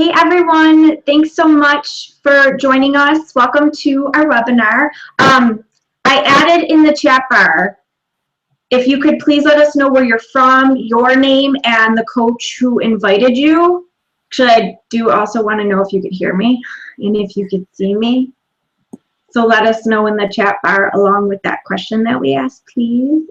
Hey everyone, thanks so much for joining us. Welcome to our webinar. I added in the chat bar, if you could please let us know where you're from, your name, and the coach who invited you. Actually, I do also want to know if you could hear me and if you could see me. So let us know in the chat bar along with that question that we asked, please.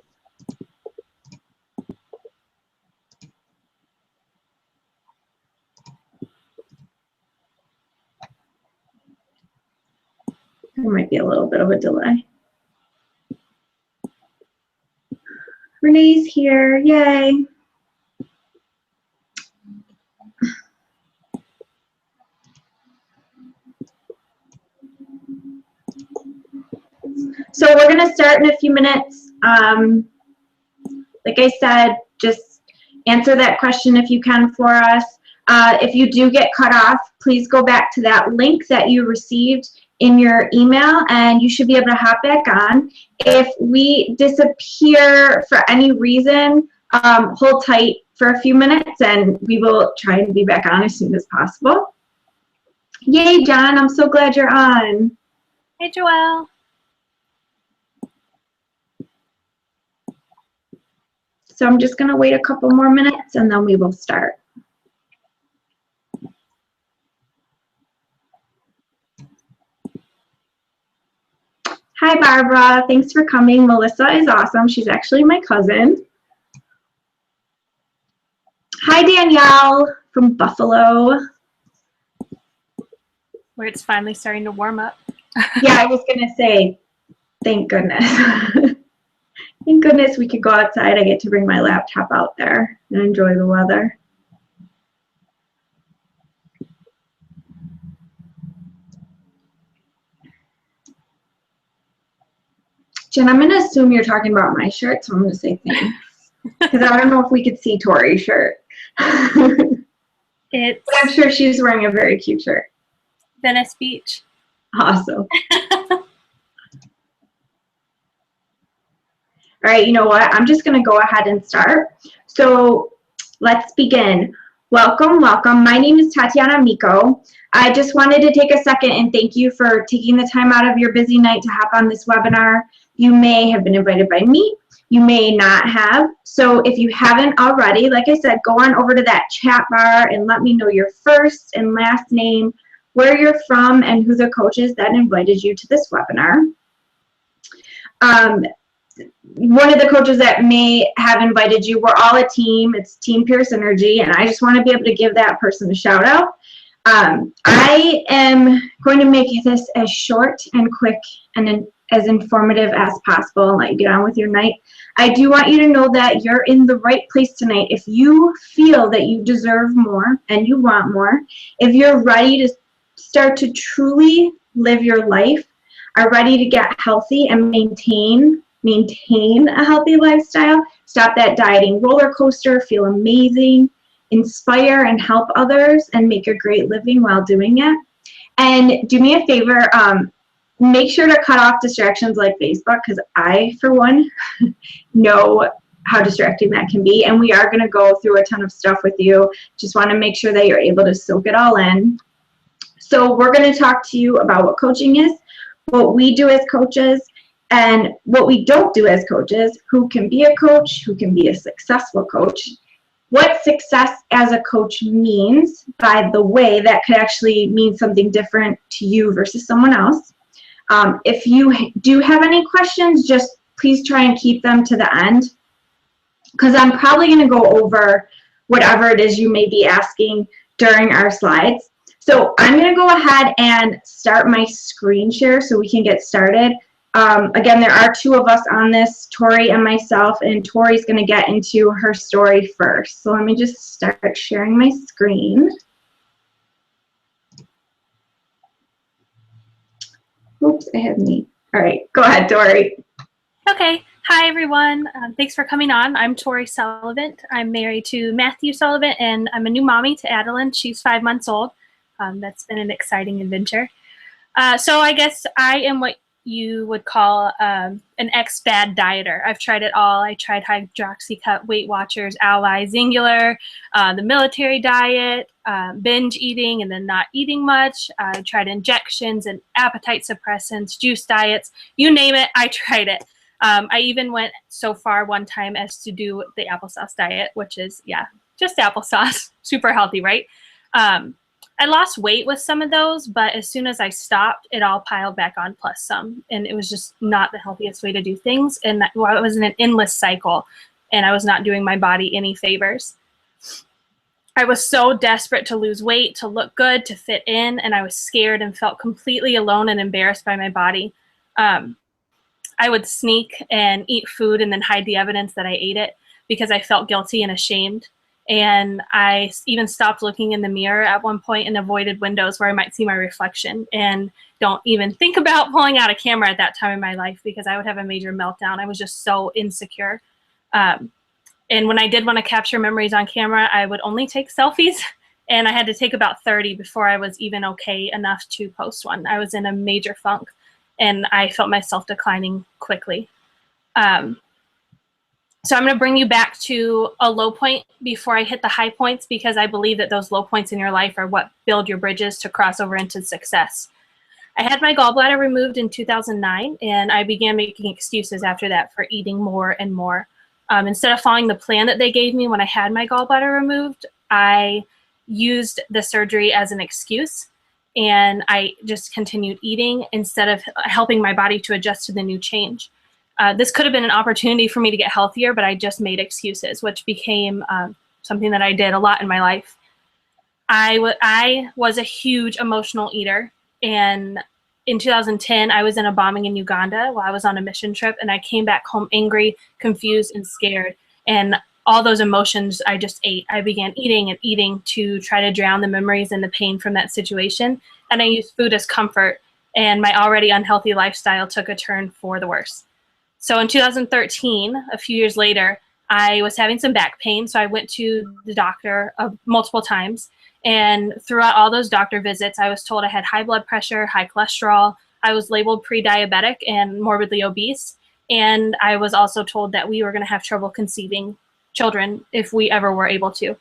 There might be a little bit of a delay. Renee's here, yay. So we're gonna start in a few minutes. Like I said, just answer that question if you can for us. If you do get cut off, please go back to that link that you received in your email and you should be able to hop back on. If we disappear for any reason, hold tight for a few minutes and we will try and be back on as soon as possible. Yay, John, I'm so glad you're on. Hey, Joelle. So I'm just gonna wait a couple more minutes and then we will start. Hi, Barbara. Thanks for coming. Melissa is awesome. She's actually my cousin. Hi, Danielle from Buffalo. Where it's finally starting to warm up. Yeah, I was going to say, thank goodness. Thank goodness we could go outside. I get to bring my laptop out there and enjoy the weather. Jen, I'm going to assume you're talking about my shirt, so I'm going to say thanks. Because I don't know if we could see Tori's shirt. But I'm sure she's wearing a very cute shirt. Venice Beach. Awesome. All right, you know what? I'm just going to go ahead and start. So let's begin. Welcome, welcome. My name is Tatiana Miko. I just wanted to take a second and thank you for taking the time out of your busy night to hop on this webinar. You may have been invited by me. You may not have. So if you haven't already, like I said, go on over to that chat bar and let me know your first and last name, where you're from, and who the coach is that invited you to this webinar. One of the coaches that may have invited you, we're all a team. It's Team Pure Synergy, and I just want to be able to give that person a shout out. I am going to make this as short and quick and as informative as possible and let you get on with your night. I do want you to know that you're in the right place tonight. If you feel that you deserve more and you want more, if you're ready to start to truly live your life, are ready to get healthy and maintain a healthy lifestyle, stop that dieting roller coaster, feel amazing, inspire and help others, and make a great living while doing it. And do me a favor, make sure to cut off distractions like Facebook, because I, for one, know how distracting that can be. And we are going to go through a ton of stuff with you. Just want to make sure that you're able to soak it all in. So we're going to talk to you about what coaching is, what we do as coaches, and what we don't do as coaches, who can be a coach, who can be a successful coach, what success as a coach means, by the way, that could actually mean something different to you versus someone else. If you do have any questions, just please try and keep them to the end, because I'm probably going to go over whatever it is you may be asking during our slides. So I'm going to go ahead and start my screen share so we can get started. Again, there are two of us on this, Tori and myself, and Tori's going to get into her story first. So let me just start sharing my screen. Oops, I have me. All right, go ahead, Tori. Okay. Hi, everyone. Thanks for coming on. I'm Tori Sullivan. I'm married to Matthew Sullivan, and I'm a new mommy to Adeline. She's 5 months old. That's been an exciting adventure. So I guess I am what you would call an ex-bad dieter. I've tried it all. I tried Hydroxycut, Weight Watchers, Ally, Zingular, the military diet, binge eating and then not eating much. I tried injections and appetite suppressants, juice diets, you name it, I tried it. I even went so far one time as to do the applesauce diet, which is, yeah, just applesauce, super healthy, right? I lost weight with some of those, but as soon as I stopped, it all piled back on plus some. And it was just not the healthiest way to do things. And that, well, it was an endless cycle, and I was not doing my body any favors. I was so desperate to lose weight, to look good, to fit in, and I was scared and felt completely alone and embarrassed by my body. I would sneak and eat food and then hide the evidence that I ate it because I felt guilty and ashamed. And I even stopped looking in the mirror at one point and avoided windows where I might see my reflection. And don't even think about pulling out a camera at that time in my life because I would have a major meltdown. I was just so insecure. And when I did want to capture memories on camera, I would only take selfies. And I had to take about 30 before I was even okay enough to post one. I was in a major funk and I felt myself declining quickly. So I'm going to bring you back to a low point before I hit the high points, because I believe that those low points in your life are what build your bridges to cross over into success. I had my gallbladder removed in 2009, and I began making excuses after that for eating more and more. Instead of following the plan that they gave me when I had my gallbladder removed, I used the surgery as an excuse, and I just continued eating instead of helping my body to adjust to the new change. This could have been an opportunity for me to get healthier, but I just made excuses, which became something that I did a lot in my life. I was a huge emotional eater, and in 2010, I was in a bombing in Uganda while I was on a mission trip, and I came back home angry, confused, and scared, and all those emotions I just ate. I began eating and eating to try to drown the memories and the pain from that situation, and I used food as comfort, and my already unhealthy lifestyle took a turn for the worse. So in 2013, a few years later, I was having some back pain. So I went to the doctor multiple times. And throughout all those doctor visits, I was told I had high blood pressure, high cholesterol. I was labeled pre-diabetic and morbidly obese. And I was also told that we were going to have trouble conceiving children if we ever were able to.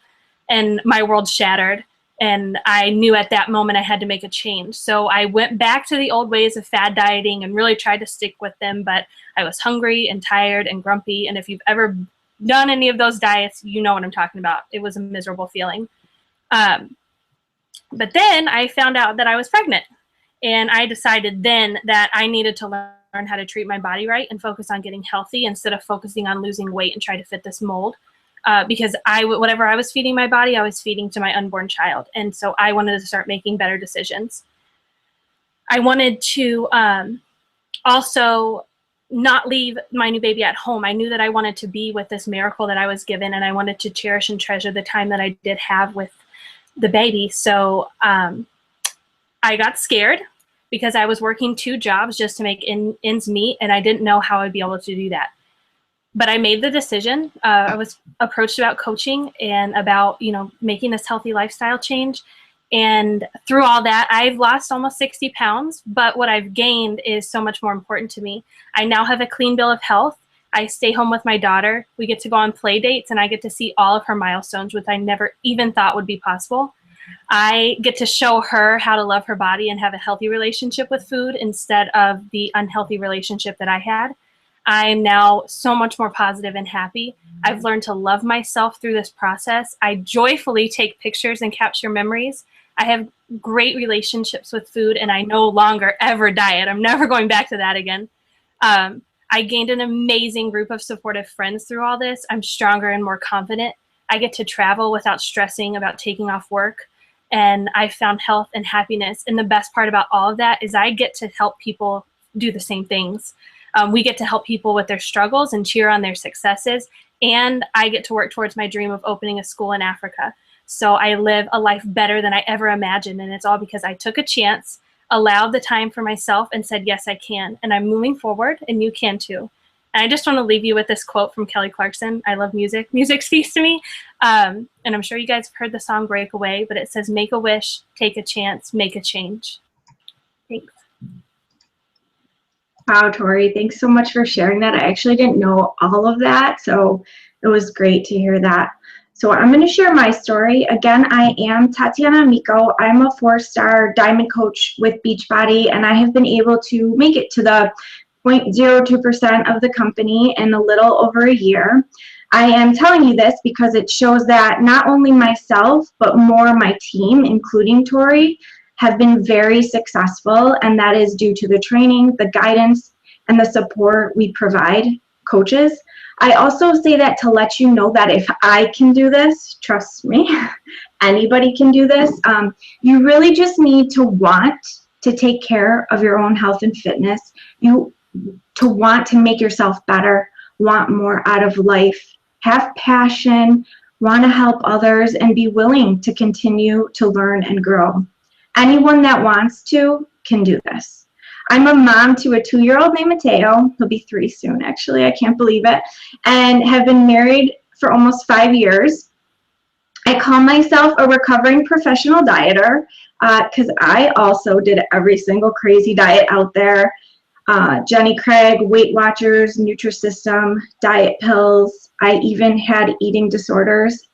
And my world shattered. And I knew at that moment I had to make a change. So I went back to the old ways of fad dieting and really tried to stick with them. But I was hungry and tired and grumpy. And if you've ever done any of those diets, you know what I'm talking about. It was a miserable feeling. But then I found out that I was pregnant. And I decided then that I needed to learn how to treat my body right and focus on getting healthy instead of focusing on losing weight and try to fit this mold. Because whatever I was feeding my body, I was feeding to my unborn child. And so I wanted to start making better decisions. I wanted to also not leave my new baby at home. I knew that I wanted to be with this miracle that I was given, and I wanted to cherish and treasure the time that I did have with the baby. So I got scared because I was working 2 jobs just to make ends meet, and I didn't know how I'd be able to do that. But I made the decision. I was approached about coaching and about, making this healthy lifestyle change. And through all that, I've lost almost 60 pounds, but what I've gained is so much more important to me. I now have a clean bill of health. I stay home with my daughter. We get to go on play dates, and I get to see all of her milestones, which I never even thought would be possible. I get to show her how to love her body and have a healthy relationship with food instead of the unhealthy relationship that I had. I'm now so much more positive and happy. I've learned to love myself through this process. I joyfully take pictures and capture memories. I have great relationships with food, and I no longer ever diet. I'm never going back to that again. I gained an amazing group of supportive friends through all this. I'm stronger and more confident. I get to travel without stressing about taking off work, and I found health and happiness. And the best part about all of that is I get to help people do the same things. We get to help people with their struggles and cheer on their successes. And I get to work towards my dream of opening a school in Africa. So I live a life better than I ever imagined. And it's all because I took a chance, allowed the time for myself, and said, yes, I can. And I'm moving forward, and you can too. And I just want to leave you with this quote from Kelly Clarkson. I love music. Music speaks to me. And I'm sure you guys have heard the song Breakaway, but it says, make a wish, take a chance, make a change. Thanks. Wow, Tori, thanks so much for sharing that. I actually didn't know all of that, so it was great to hear that. So I'm going to share my story. Again, I am Tatiana Amico. I'm a 4-star diamond coach with Beachbody, and I have been able to make it to the 0.02% of the company in a little over a year. I am telling you this because it shows that not only myself, but more my team, including Tori, have been very successful, and that is due to the training, the guidance, and the support we provide coaches. I also say that to let you know that if I can do this, trust me, anybody can do this. You really just need to want to take care of your own health and fitness. You to want to make yourself better, want more out of life, have passion, want to help others, and be willing to continue to learn and grow. Anyone that wants to can do this. I'm a mom to a 2-year-old named Mateo. He'll be 3 soon, actually. I can't believe it. And have been married for almost 5 years. I call myself a recovering professional dieter because I also did every single crazy diet out there. Jenny Craig, Weight Watchers, Nutrisystem, diet pills. I even had eating disorders.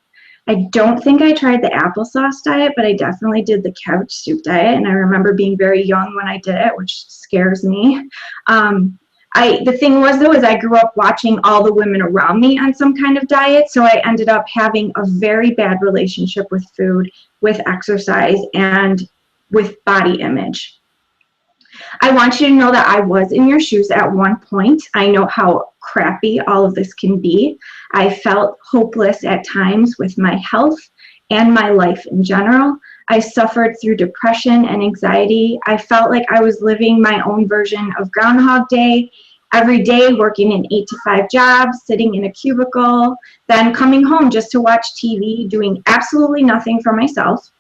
I don't think I tried the applesauce diet, but I definitely did the cabbage soup diet, and I remember being very young when I did it, which scares me. The thing was, though, is I grew up watching all the women around me on some kind of diet, so I ended up having a very bad relationship with food, with exercise, and with body image. I want you to know that I was in your shoes at one point. I know how crappy all of this can be. I felt hopeless at times with my health and my life in general. I suffered through depression and anxiety. I felt like I was living my own version of Groundhog Day, every day working an 8 to 5 job, sitting in a cubicle, then coming home just to watch TV, doing absolutely nothing for myself.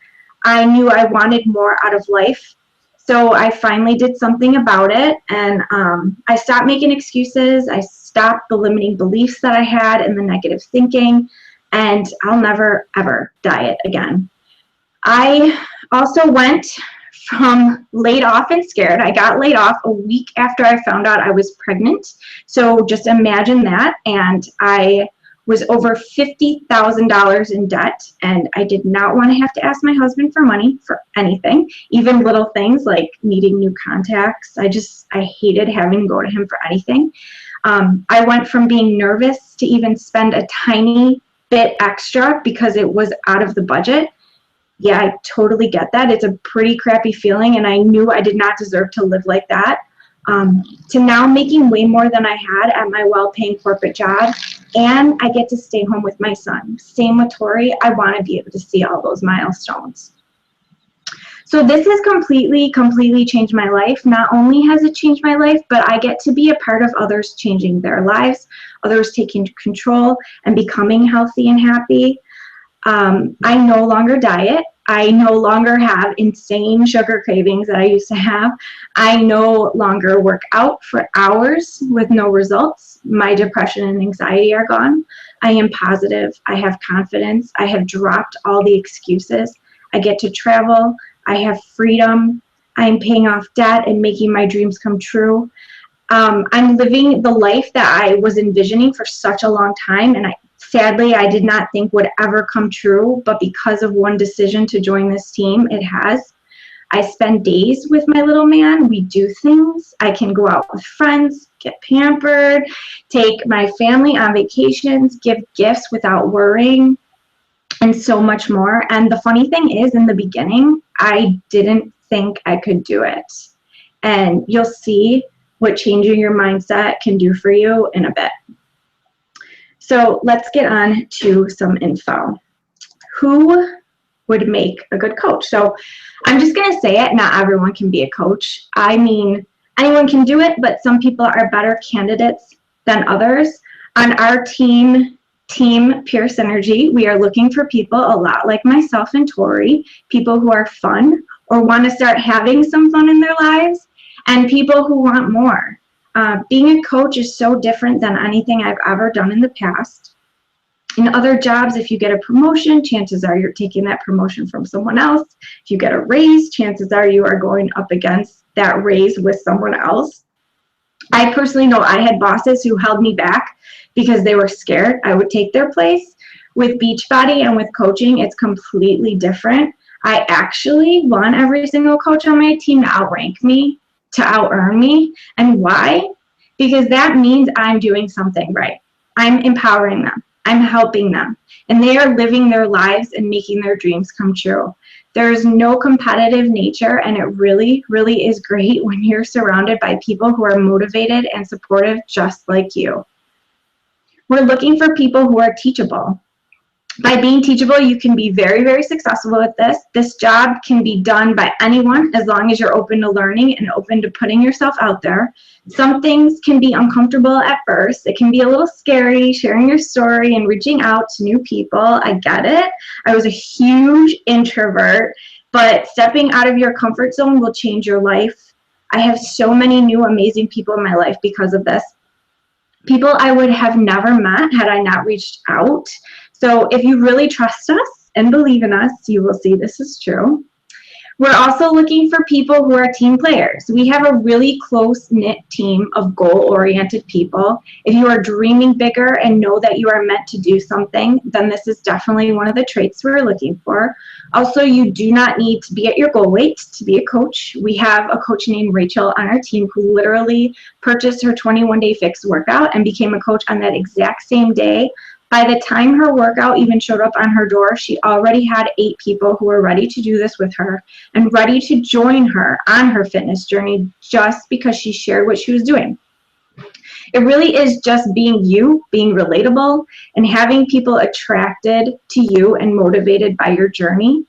I knew I wanted more out of life. So I finally did something about it, and I stopped making excuses. I stopped the limiting beliefs that I had and the negative thinking, and I'll never, ever diet again. I also went from laid off and scared. I got laid off a week after I found out I was pregnant. So just imagine that. And I was over $50,000 in debt, and I did not want to have to ask my husband for money for anything, even little things like needing new contacts. I hated having to go to him for anything. I went from being nervous to even spend a tiny bit extra because it was out of the budget. Yeah, I totally get that. It's a pretty crappy feeling, and I knew I did not deserve to live like that. To now making way more than I had at my well-paying corporate job, and I get to stay home with my son. Same with Tori. I want to be able to see all those milestones. So this has completely changed my life. Not only has it changed my life, but I get to be a part of others changing their lives, others taking control and becoming healthy and happy. I no longer diet. I no longer have insane sugar cravings that I used to have. I no longer work out for hours with no results. My depression and anxiety are gone. I am positive. I have confidence. I have dropped all the excuses. I get to travel. I have freedom. I'm paying off debt and making my dreams come true. I'm living the life that I was envisioning for such a long time, and sadly, I did not think would ever come true, but because of one decision to join this team, it has. I spend days with my little man. We do things. I can go out with friends, get pampered, take my family on vacations, give gifts without worrying, and so much more. And the funny thing is, in the beginning, I didn't think I could do it. And you'll see what changing your mindset can do for you in a bit. So let's get on to some info. Who would make a good coach? So I'm just going to say it. Not everyone can be a coach. I mean, anyone can do it, but some people are better candidates than others. On our team Pure Synergy, we are looking for people a lot like myself and Tori, people who are fun or want to start having some fun in their lives, and people who want more. Being a coach is so different than anything I've ever done in the past. In other jobs, if you get a promotion, chances are you're taking that promotion from someone else. If you get a raise, chances are you are going up against that raise with someone else. I personally know I had bosses who held me back because they were scared I would take their place. With Beachbody and with coaching, it's completely different. I actually want every single coach on my team to outrank me, to out-earn me. And why? Because that means I'm doing something right. I'm empowering them. I'm helping them. And they are living their lives and making their dreams come true. There's no competitive nature, and it really, really is great when you're surrounded by people who are motivated and supportive just like you. We're looking for people who are teachable. By being teachable, you can be very, very successful at this. This job can be done by anyone as long as you're open to learning and open to putting yourself out there. Some things can be uncomfortable at first. It can be a little scary sharing your story and reaching out to new people. I get it. I was a huge introvert, but stepping out of your comfort zone will change your life. I have so many new amazing people in my life because of this. People I would have never met had I not reached out. So if you really trust us and believe in us, you will see this is true. We're also looking for people who are team players. We have a really close-knit team of goal-oriented people. If you are dreaming bigger and know that you are meant to do something, then this is definitely one of the traits we're looking for. Also, you do not need to be at your goal weight to be a coach. We have a coach named Rachel on our team who literally purchased her 21-day fixed workout and became a coach on that exact same day. By the time her workout even showed up on her door, she already had 8 people who were ready to do this with her and ready to join her on her fitness journey just because she shared what she was doing. It really is just being you, being relatable, and having people attracted to you and motivated by your journey.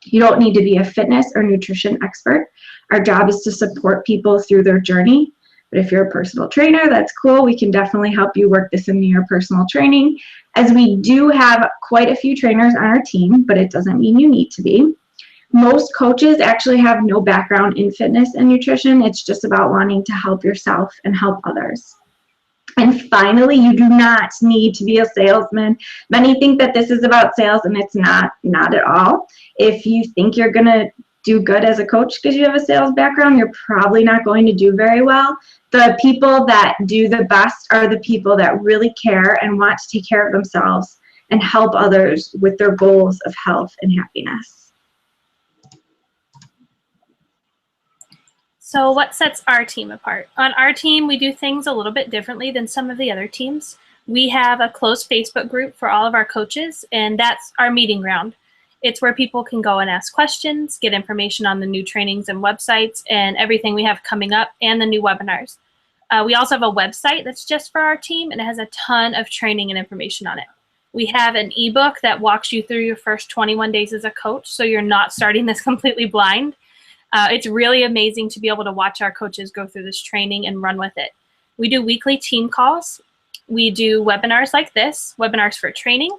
You don't need to be a fitness or nutrition expert. Our job is to support people through their journey. But if you're a personal trainer, that's cool. We can definitely help you work this into your personal training, as we do have quite a few trainers on our team, but it doesn't mean you need to be. Most coaches actually have no background in fitness and nutrition. It's just about wanting to help yourself and help others. And finally, you do not need to be a salesman. Many think that this is about sales, and it's not at all. If you think you're going to do good as a coach because you have a sales background, you're probably not going to do very well. The people that do the best are the people that really care and want to take care of themselves and help others with their goals of health and happiness. So what sets our team apart? On our team, we do things a little bit differently than some of the other teams. We have a closed Facebook group for all of our coaches, and that's our meeting ground. It's where people can go and ask questions, get information on the new trainings and websites and everything we have coming up and the new webinars. We also have a website that's just for our team, and it has a ton of training and information on it. We have an ebook that walks you through your first 21 days as a coach, so you're not starting this completely blind. It's really amazing to be able to watch our coaches go through this training and run with it. We do weekly team calls. We do webinars like this, webinars for training.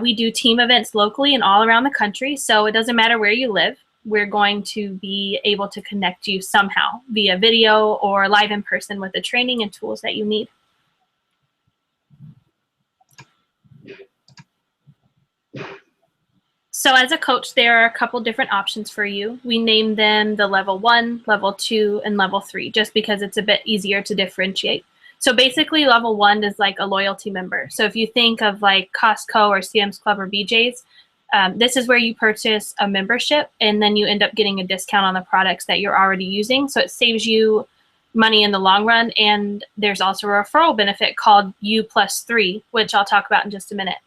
We do team events locally and all around the country, so it doesn't matter where you live. We're going to be able to connect you somehow via video or live in person with the training and tools that you need. So as a coach, there are a couple different options for you. We name them the level 1, level 2, and level 3, just because it's a bit easier to differentiate. So basically level 1 is like a loyalty member. So if you think of like Costco or Sam's Club or BJ's, this is where you purchase a membership and then you end up getting a discount on the products that you're already using. So it saves you money in the long run. And there's also a referral benefit called U+3, which I'll talk about in just a minute.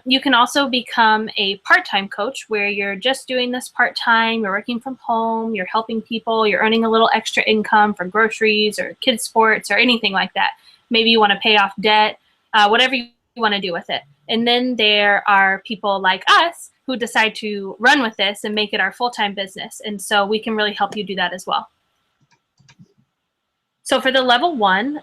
You can also become a part-time coach where you're just doing this part-time, you're working from home, you're helping people, you're earning a little extra income for groceries or kids sports or anything like that. Maybe you want to pay off debt, whatever you want to do with it. And then there are people like us who decide to run with this and make it our full-time business. And so we can really help you do that as well. So for the level 1,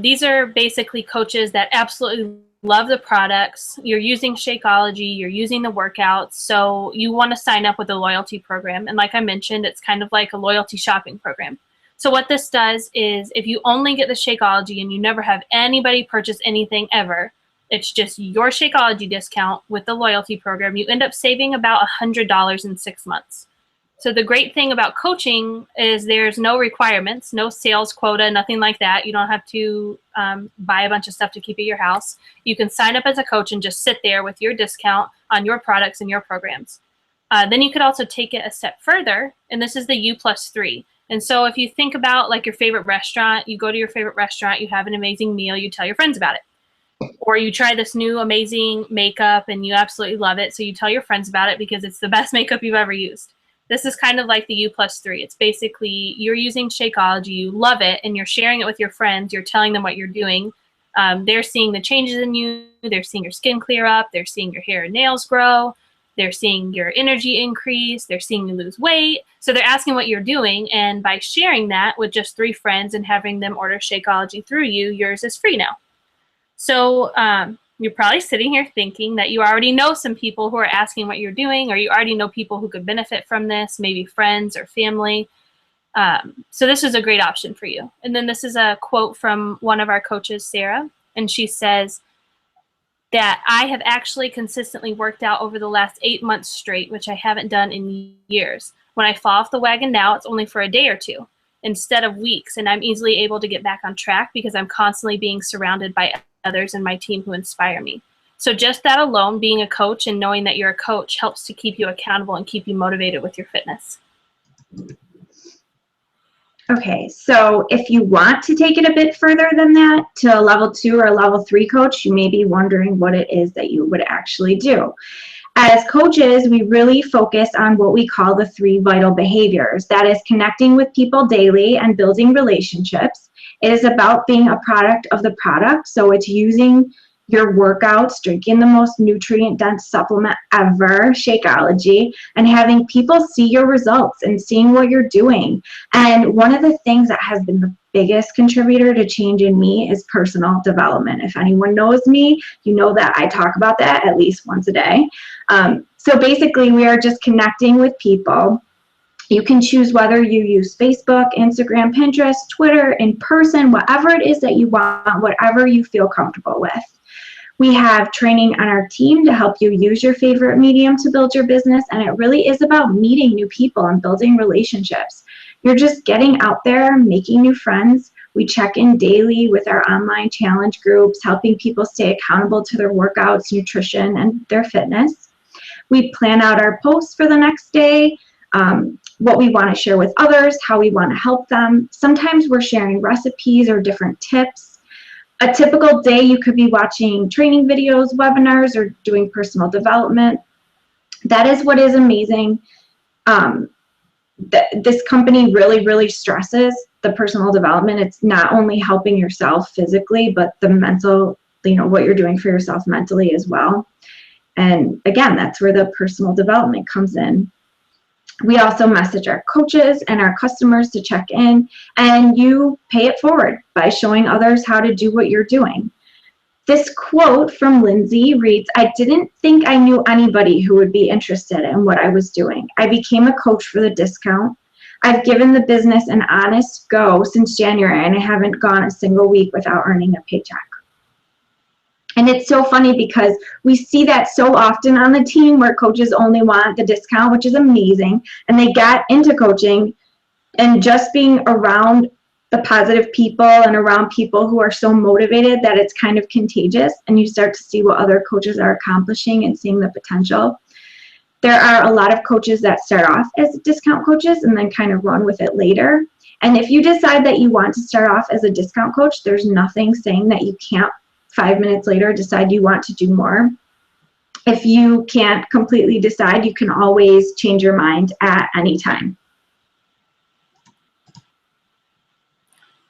these are basically coaches that absolutely love the products. You're using Shakeology, you're using the workouts, so you want to sign up with a loyalty program. And like I mentioned, it's kind of like a loyalty shopping program. So what this does is if you only get the Shakeology and you never have anybody purchase anything ever, it's just your Shakeology discount with the loyalty program, you end up saving about $100 in 6 months. So the great thing about coaching is there's no requirements, no sales quota, nothing like that. You don't have to buy a bunch of stuff to keep at your house. You can sign up as a coach and just sit there with your discount on your products and your programs. Then you could also take it a step further, and this is the U+3. And so if you think about like your favorite restaurant, you go to your favorite restaurant, you have an amazing meal, you tell your friends about it. Or you try this new amazing makeup and you absolutely love it, so you tell your friends about it because it's the best makeup you've ever used. This is kind of like the U+3. It's basically you're using Shakeology, you love it, and you're sharing it with your friends. You're telling them what you're doing. They're seeing the changes in you. They're seeing your skin clear up. They're seeing your hair and nails grow. They're seeing your energy increase. They're seeing you lose weight. So they're asking what you're doing. And by sharing that with just 3 friends and having them order Shakeology through you, yours is free now. So you're probably sitting here thinking that you already know some people who are asking what you're doing, or you already know people who could benefit from this, maybe friends or family. So this is a great option for you. And then this is a quote from one of our coaches, Sarah, and she says that I have actually consistently worked out over the last 8 months straight, which I haven't done in years. When I fall off the wagon now, it's only for a day or 2 instead of weeks, and I'm easily able to get back on track because I'm constantly being surrounded by others in my team who inspire me. So just that alone, being a coach and knowing that you're a coach, helps to keep you accountable and keep you motivated with your fitness. Okay, so if you want to take it a bit further than that to a level 2 or level 3 coach, you may be wondering what it is that you would actually do. As coaches, we really focus on what we call the 3 vital behaviors. That is connecting with people daily and building relationships. It is about being a product of the product. So it's using your workouts, drinking the most nutrient-dense supplement ever, Shakeology, and having people see your results and seeing what you're doing. And one of the things that has been the biggest contributor to change in me is personal development. If anyone knows me, you know that I talk about that at least once a day. So basically, we are just connecting with people. You can choose whether you use Facebook, Instagram, Pinterest, Twitter, in person, whatever it is that you want, whatever you feel comfortable with. We have training on our team to help you use your favorite medium to build your business, and it really is about meeting new people and building relationships. You're just getting out there, making new friends. We check in daily with our online challenge groups, helping people stay accountable to their workouts, nutrition, and their fitness. We plan out our posts for the next day, what we want to share with others, how we want to help them. Sometimes we're sharing recipes or different tips. A typical day, you could be watching training videos, webinars, or doing personal development. That is what is amazing. This company really stresses the personal development. It's not only helping yourself physically, but the mental, what you're doing for yourself mentally as well. And again, that's where the personal development comes in. We also message our coaches and our customers to check in, and you pay it forward by showing others how to do what you're doing. This quote from Lindsay reads, "I didn't think I knew anybody who would be interested in what I was doing. I became a coach for the discount. I've given the business an honest go since January, and I haven't gone a single week without earning a paycheck." And it's so funny because we see that so often on the team where coaches only want the discount, which is amazing, and they get into coaching, and just being around the positive people and around people who are so motivated that it's kind of contagious, and you start to see what other coaches are accomplishing and seeing the potential. There are a lot of coaches that start off as discount coaches and then kind of run with it later. And if you decide that you want to start off as a discount coach, there's nothing saying that you can't 5 minutes later decide you want to do more. If you can't completely decide, you can always change your mind at any time.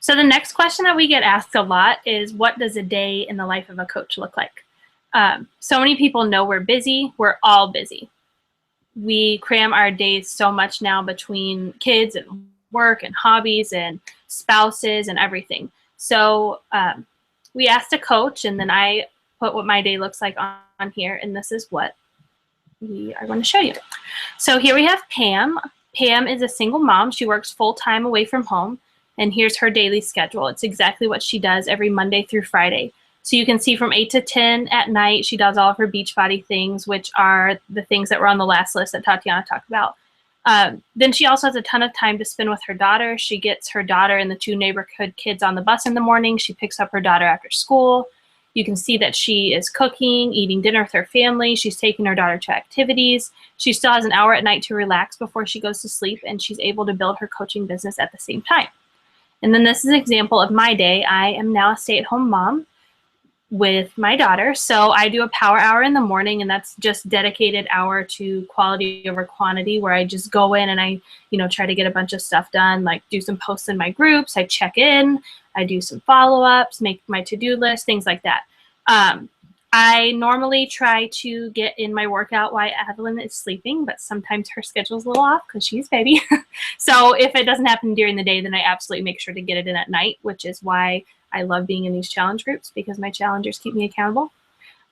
So the next question that we get asked a lot is, what does a day in the life of a coach look like? So many people know we're busy. We're all busy. We cram our days so much now between kids and work and hobbies and spouses and everything. So we asked a coach, and then I put what my day looks like on here, and this is what we are going to show you. So here we have Pam. Pam is a single mom. She works full-time away from home, and here's her daily schedule. It's exactly what she does every Monday through Friday. So you can see from 8 to 10 at night, she does all of her Beachbody things, which are the things that were on the last list that Tatiana talked about. Then she also has a ton of time to spend with her daughter. She gets her daughter and the 2 neighborhood kids on the bus in the morning. She picks up her daughter after school. You can see that she is cooking, eating dinner with her family. She's taking her daughter to activities. She still has an hour at night to relax before she goes to sleep, and she's able to build her coaching business at the same time. And then this is an example of my day. I am now a stay-at-home mom with my daughter. So I do a power hour in the morning, and that's just dedicated hour to quality over quantity, where I just go in and I, try to get a bunch of stuff done, like do some posts in my groups. I check in, I do some follow-ups, make my to-do list, things like that. I normally try to get in my workout while Evelyn is sleeping, but sometimes her schedule's a little off because she's baby. So if it doesn't happen during the day, then I absolutely make sure to get it in at night, which is why I love being in these challenge groups, because my challengers keep me accountable.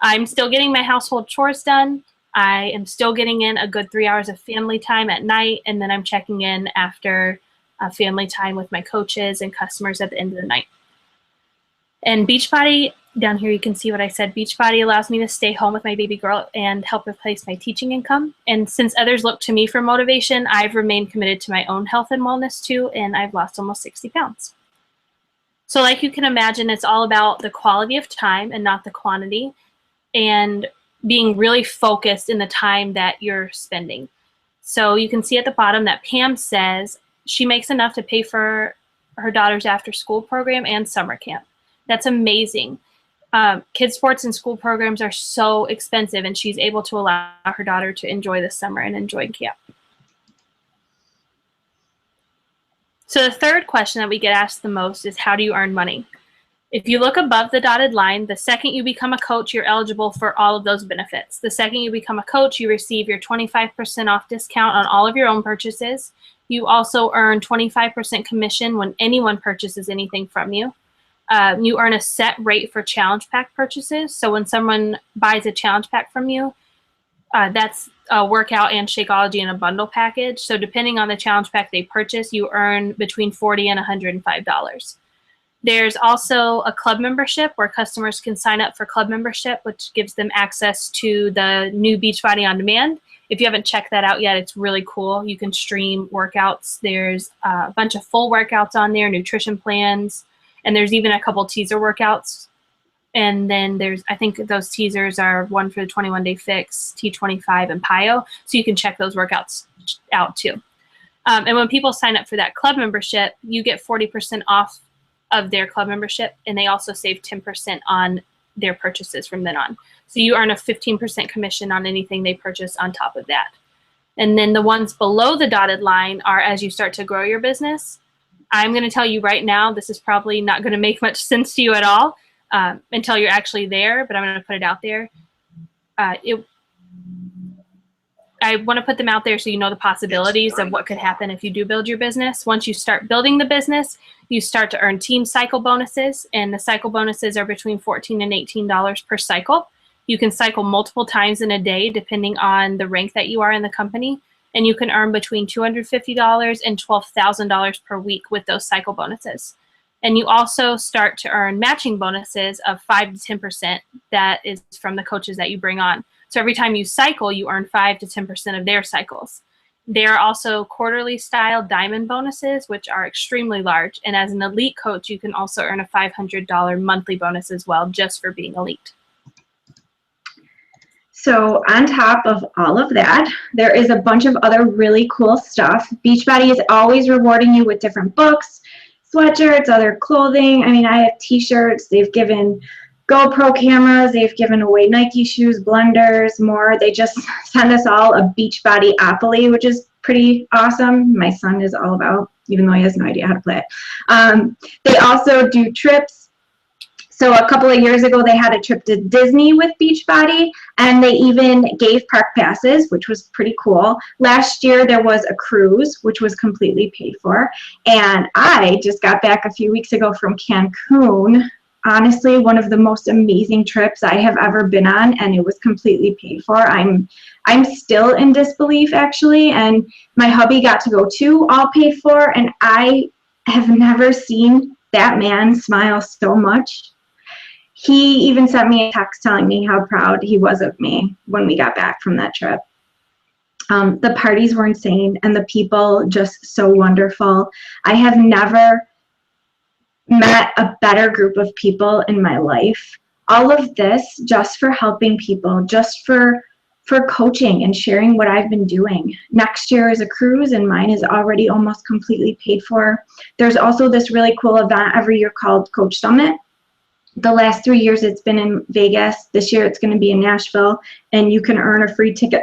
I'm still getting my household chores done. I am still getting in a good 3 hours of family time at night, and then I'm checking in after family time with my coaches and customers at the end of the night. And Beachbody, down here you can see what I said. Beachbody allows me to stay home with my baby girl and help replace my teaching income. And since others look to me for motivation, I've remained committed to my own health and wellness too, and I've lost almost 60 pounds. So like you can imagine, it's all about the quality of time and not the quantity, and being really focused in the time that you're spending. So you can see at the bottom that Pam says she makes enough to pay for her daughter's after school program and summer camp. That's amazing. Kids sports and school programs are so expensive, and she's able to allow her daughter to enjoy the summer and enjoy camp. So the third question that we get asked the most is, how do you earn money? If you look above the dotted line, the second you become a coach, you're eligible for all of those benefits. The second you become a coach, you receive your 25% off discount on all of your own purchases. You also earn 25% commission when anyone purchases anything from you. You earn a set rate for challenge pack purchases. So when someone buys a challenge pack from you, that's a workout and Shakeology in a bundle package. So depending on the challenge pack they purchase, you earn between $40 and $105. There's also a club membership where customers can sign up for club membership, which gives them access to the new Beachbody On Demand. If you haven't checked that out yet, it's really cool. You can stream workouts. There's a bunch of full workouts on there, nutrition plans, and there's even a couple teaser workouts. And then I think those teasers are one for the 21-day fix, T25, and PIO. So you can check those workouts out too. And when people sign up for that club membership, you get 40% off of their club membership, and they also save 10% on their purchases from then on. So you earn a 15% commission on anything they purchase on top of that. And then the ones below the dotted line are as you start to grow your business. I'm going to tell you right now, this is probably not going to make much sense to you at all until you're actually there, but I'm going to put it out there. I want to put them out there so you know the possibilities of what could happen if you do build your business. Once you start building the business, you start to earn team cycle bonuses, and the cycle bonuses are between $14 and $18 per cycle. You can cycle multiple times in a day depending on the rank that you are in the company, and you can earn between $250 and $12,000 per week with those cycle bonuses. And you also start to earn matching bonuses of 5 to 10% that is from the coaches that you bring on. So every time you cycle, you earn 5 to 10% of their cycles. There are also quarterly style diamond bonuses, which are extremely large. And as an elite coach, you can also earn a $500 monthly bonus as well, just for being elite. So on top of all of that, there is a bunch of other really cool stuff. Beachbody is always rewarding you with different books, sweatshirts, other clothing. I mean, I have t-shirts. They've given GoPro cameras. They've given away Nike shoes, blenders, more. They just send us all a Beachbody-opoly, which is pretty awesome. My son is all about, even though he has no idea how to play it. They also do trips. So a couple of years ago, they had a trip to Disney with Beachbody, and they even gave park passes, which was pretty cool. Last year, there was a cruise, which was completely paid for. And I just got back a few weeks ago from Cancun. Honestly, one of the most amazing trips I have ever been on, and it was completely paid for. I'm still in disbelief, actually, and my hubby got to go too, all paid for, and I have never seen that man smile so much. He even sent me a text telling me how proud he was of me when we got back from that trip. The parties were insane and the people just so wonderful. I have never met a better group of people in my life. All of this just for helping people, just for coaching and sharing what I've been doing. Next year is a cruise and mine is already almost completely paid for. There's also this really cool event every year called Coach Summit. The last 3 years it's been in Vegas. This year it's going to be in Nashville, and you can earn a free ticket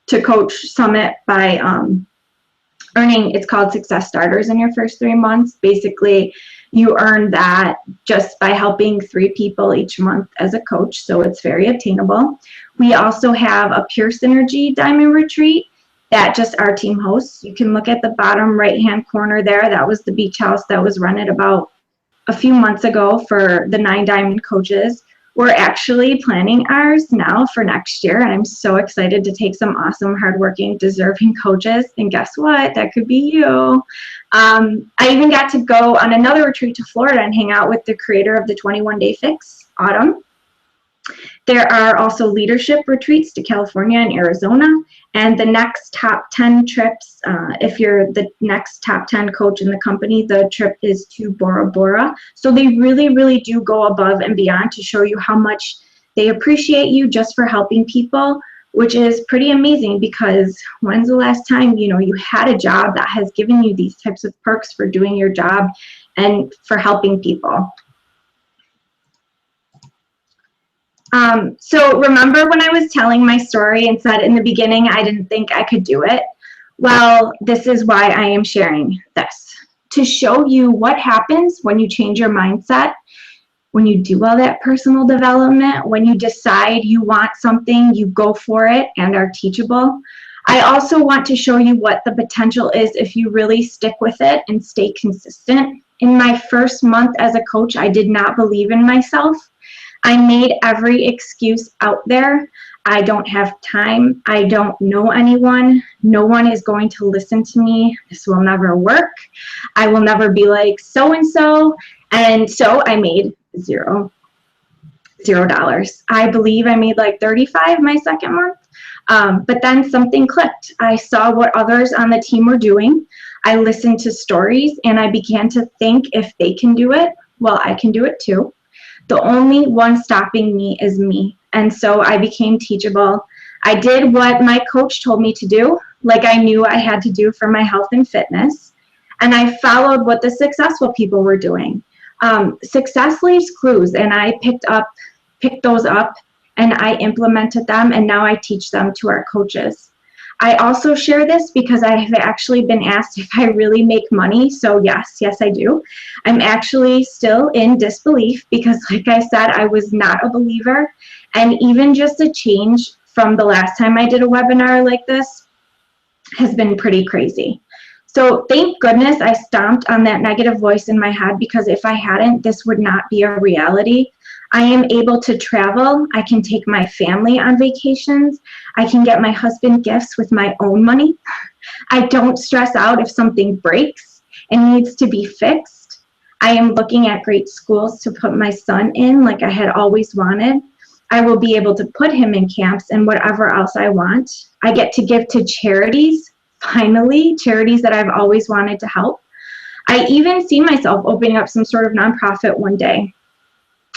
to Coach Summit by earning, it's called Success Starters in your first 3 months. Basically, you earn that just by helping 3 people each month as a coach, so it's very attainable. We also have a Pure Synergy Diamond Retreat that just our team hosts. You can look at the bottom right-hand corner there. That was the beach house that was rented about a few months ago for the 9 Diamond coaches. We're actually planning ours now for next year, and I'm so excited to take some awesome, hardworking, deserving coaches. And guess what? That could be you. I even got to go on another retreat to Florida and hang out with the creator of the 21 Day Fix, Autumn. There are also leadership retreats to California and Arizona. And the next top 10 trips, if you're the next top 10 coach in the company, the trip is to Bora Bora. So they really, really do go above and beyond to show you how much they appreciate you just for helping people, which is pretty amazing, because when's the last time, you had a job that has given you these types of perks for doing your job and for helping people? So remember when I was telling my story and said in the beginning I didn't think I could do it? Well, this is why I am sharing this, to show you what happens when you change your mindset, when you do all that personal development, when you decide you want something, you go for it and are teachable. I also want to show you what the potential is if you really stick with it and stay consistent. In my first month as a coach, I did not believe in myself. I made every excuse out there. I don't have time. I don't know anyone. No one is going to listen to me. This will never work. I will never be like so-and-so. And so I made $0. I believe I made like 35 my second month. But then something clicked. I saw what others on the team were doing. I listened to stories and I began to think, if they can do it, well, I can do it too. The only one stopping me is me. And so I became teachable. I did what my coach told me to do, like I knew I had to do for my health and fitness. And I followed what the successful people were doing. Success leaves clues, and I picked those up and I implemented them, and now I teach them to our coaches. I also share this because I have actually been asked if I really make money. So yes, I do. I'm actually still in disbelief because, like I said, I was not a believer. And even just a change from the last time I did a webinar like this has been pretty crazy. So thank goodness I stomped on that negative voice in my head, because if I hadn't, this would not be a reality. I am able to travel. I can take my family on vacations. I can get my husband gifts with my own money. I don't stress out if something breaks and needs to be fixed. I am looking at great schools to put my son in, like I had always wanted. I will be able to put him in camps and whatever else I want. I get to give to charities, finally, charities that I've always wanted to help. I even see myself opening up some sort of nonprofit one day.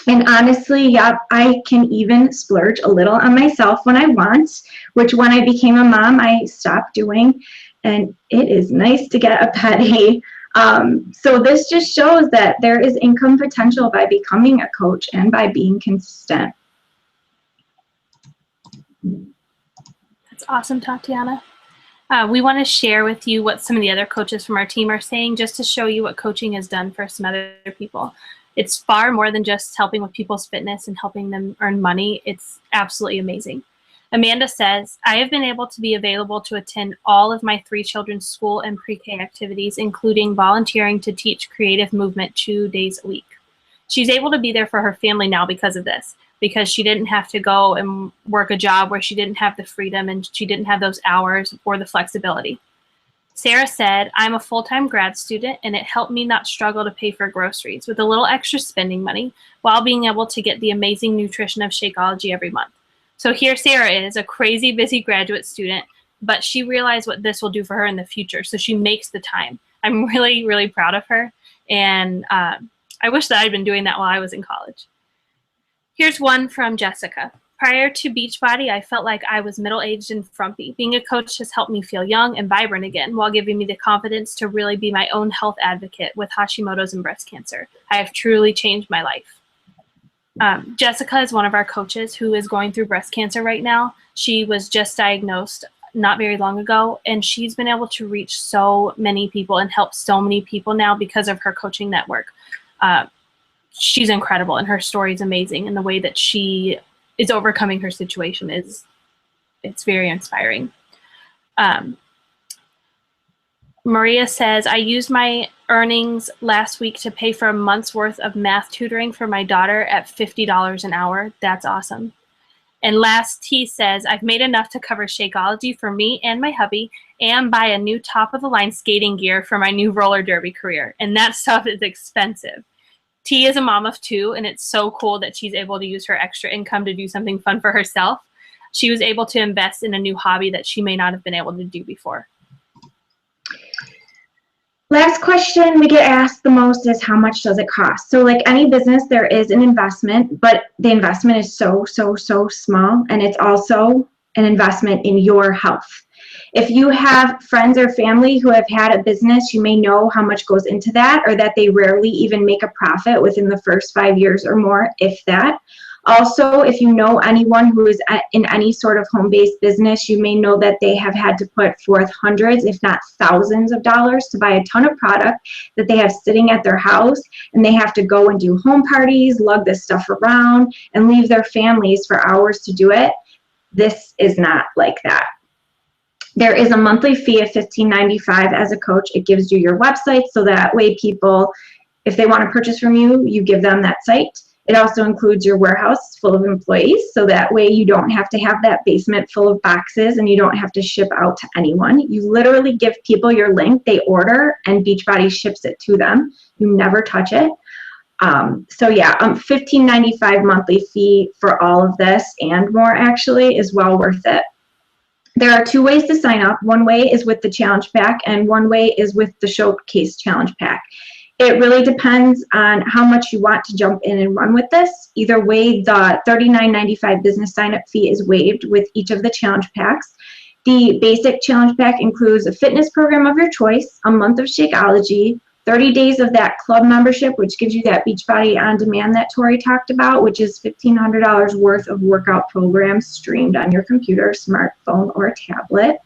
And honestly, yep, I can even splurge a little on myself when I want, which when I became a mom, I stopped doing. And it is nice to get a petty. So this just shows that there is income potential by becoming a coach and by being consistent. That's awesome, Tatiana. We want to share with you what some of the other coaches from our team are saying, just to show you what coaching has done for some other people. It's far more than just helping with people's fitness and helping them earn money. It's absolutely amazing. Amanda says, I have been able to be available to attend all of my 3 children's school and pre-K activities, including volunteering to teach creative movement 2 days a week. She's able to be there for her family now because of this, because she didn't have to go and work a job where she didn't have the freedom and she didn't have those hours or the flexibility. Sarah said, I'm a full-time grad student, and it helped me not struggle to pay for groceries with a little extra spending money while being able to get the amazing nutrition of Shakeology every month. So here Sarah is, a crazy busy graduate student, but she realized what this will do for her in the future. So she makes the time. I'm really, really proud of her. And I wish that I'd been doing that while I was in college. Here's one from Jessica. Prior to Beachbody, I felt like I was middle-aged and frumpy. Being a coach has helped me feel young and vibrant again while giving me the confidence to really be my own health advocate with Hashimoto's and breast cancer. I have truly changed my life. Jessica is one of our coaches who is going through breast cancer right now. She was just diagnosed not very long ago, and she's been able to reach so many people and help so many people now because of her coaching network. She's incredible, and her story is amazing, and the way that she is overcoming her situation it's very inspiring. Maria says, I used my earnings last week to pay for a month's worth of math tutoring for my daughter at $50 an hour. That's awesome. And last T says, I've made enough to cover Shakeology for me and my hubby and buy a new top-of-the-line skating gear for my new roller derby career. And that stuff is expensive. T is a mom of 2, and it's so cool that she's able to use her extra income to do something fun for herself. She was able to invest in a new hobby that she may not have been able to do before. Last question we get asked the most is how much does it cost? So like any business, there is an investment, but the investment is so small, and it's also an investment in your health. If you have friends or family who have had a business, you may know how much goes into that, or that they rarely even make a profit within the first 5 years or more, if that. Also, if you know anyone who is in any sort of home-based business, you may know that they have had to put forth hundreds, if not thousands of dollars to buy a ton of product that they have sitting at their house, and they have to go and do home parties, lug this stuff around, and leave their families for hours to do it. This is not like that. There is a monthly fee of $15.95 as a coach. It gives you your website, so that way people, if they want to purchase from you, you give them that site. It also includes your warehouse full of employees, so that way you don't have to have that basement full of boxes and you don't have to ship out to anyone. You literally give people your link, they order, and Beachbody ships it to them. You never touch it. So yeah, $15.95 monthly fee for all of this and more actually is well worth it. There are 2 ways to sign up. One way is with the challenge pack, and one way is with the showcase challenge pack. It really depends on how much you want to jump in and run with this. Either way, the $39.95 business sign-up fee is waived with each of the challenge packs. The basic challenge pack includes a fitness program of your choice, a month of Shakeology, 30 days of that club membership, which gives you that Beachbody On Demand that Tori talked about, which is $1,500 worth of workout programs streamed on your computer, smartphone, or tablet.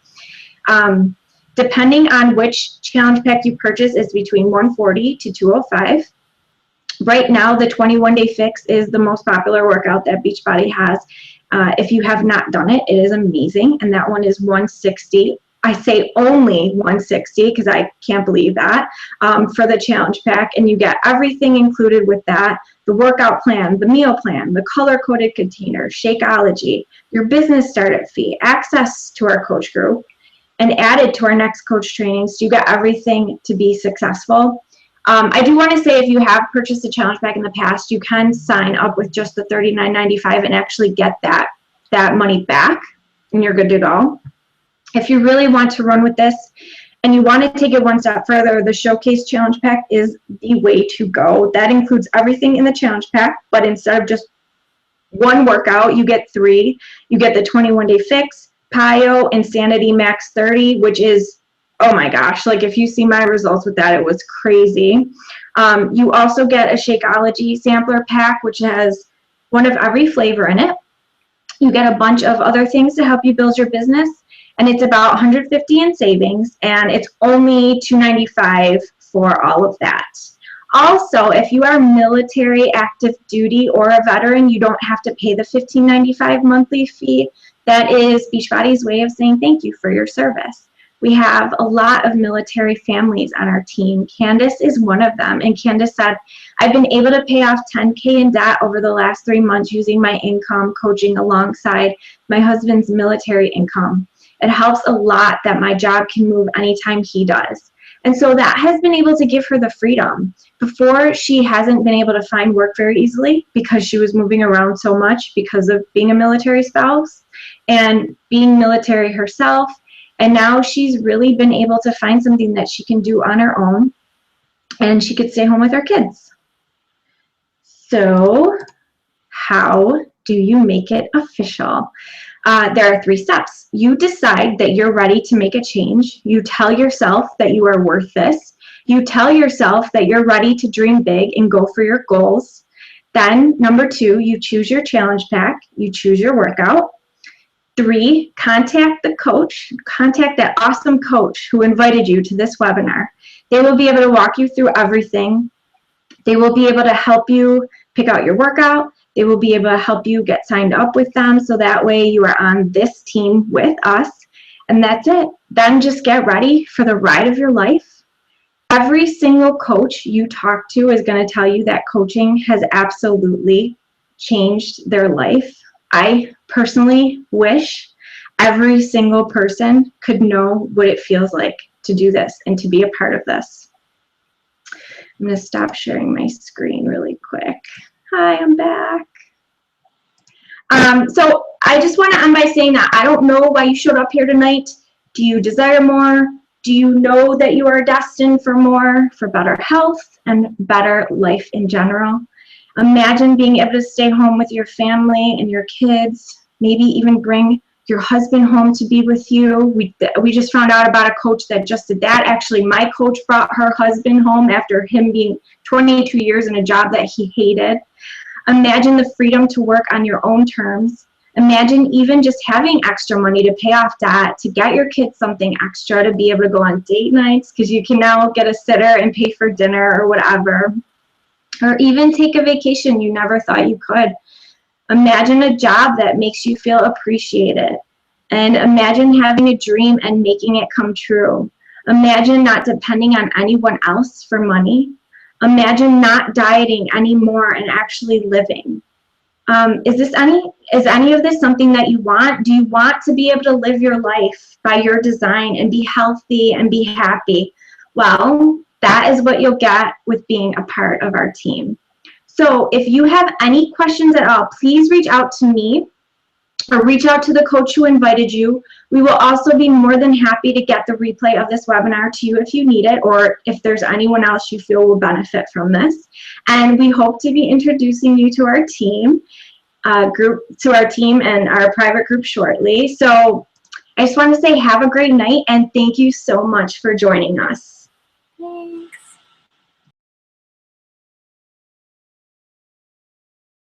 Depending on which challenge pack you purchase, is between $140 to $205. Right now, the 21-day fix is the most popular workout that Beachbody has. If you have not done it, it is amazing, and that one is $160. I say only $160 because I can't believe that, for the challenge pack, and you get everything included with that: the workout plan, the meal plan, the color-coded container, Shakeology, your business startup fee, access to our coach group, and added to our next coach trainings. So you got everything to be successful. I do want to say, if you have purchased a challenge pack in the past, you can sign up with just the $39.95 and actually get that money back, and you're good to go. If you really want to run with this and you want to take it one step further, the Showcase Challenge Pack is the way to go. That includes everything in the challenge pack, but instead of just one workout, you get 3. You get the 21-day fix, PiYo, Insanity Max 30, which is, oh my gosh, like if you see my results with that, it was crazy. You also get a Shakeology sampler pack, which has one of every flavor in it. You get a bunch of other things to help you build your business, and it's about $150 in savings, and it's only $295 for all of that. Also, if you are military, active duty, or a veteran, you don't have to pay the $15.95 monthly fee. That is Beachbody's way of saying thank you for your service. We have a lot of military families on our team. Candace is one of them, and Candace said, I've been able to pay off $10K in debt over the last 3 months using my income coaching alongside my husband's military income. It helps a lot that my job can move anytime he does. And so that has been able to give her the freedom. Before, she hasn't been able to find work very easily because she was moving around so much because of being a military spouse and being military herself. And now she's really been able to find something that she can do on her own, and she could stay home with her kids. So how do you make it official? There are 3 steps. You decide that you're ready to make a change. You tell yourself that you are worth this. You tell yourself that you're ready to dream big and go for your goals. Then, number 2, you choose your challenge pack. You choose your workout. 3, contact the coach. Contact that awesome coach who invited you to this webinar. They will be able to walk you through everything. They will be able to help you pick out your workout. They will be able to help you get signed up with them, so that way you are on this team with us. And that's it. Then just get ready for the ride of your life. Every single coach you talk to is going to tell you that coaching has absolutely changed their life. I personally wish every single person could know what it feels like to do this and to be a part of this. I'm going to stop sharing my screen really quick. Hi, I'm back. So I just want to end by saying that I don't know why you showed up here tonight. Do you desire more? Do you know that you are destined for more, for better health and better life in general? Imagine being able to stay home with your family and your kids, maybe even bring your husband home to be with you. We just found out about a coach that just did that. Actually, my coach brought her husband home after him being 22 years in a job that he hated. Imagine the freedom to work on your own terms. Imagine even just having extra money to pay off debt, to get your kids something extra, to be able to go on date nights because you can now get a sitter and pay for dinner or whatever. Or even take a vacation you never thought you could. Imagine a job that makes you feel appreciated. And imagine having a dream and making it come true. Imagine not depending on anyone else for money. Imagine not dieting anymore and actually living. Is any of this something that you want? Do you want to be able to live your life by your design and be healthy and be happy? Well, that is what you'll get with being a part of our team. So if you have any questions at all, please reach out to me or reach out to the coach who invited you. We will also be more than happy to get the replay of this webinar to you if you need it, or if there's anyone else you feel will benefit from this. And we hope to be introducing you to our team, and our private group shortly. So I just want to say have a great night and thank you so much for joining us. Yay.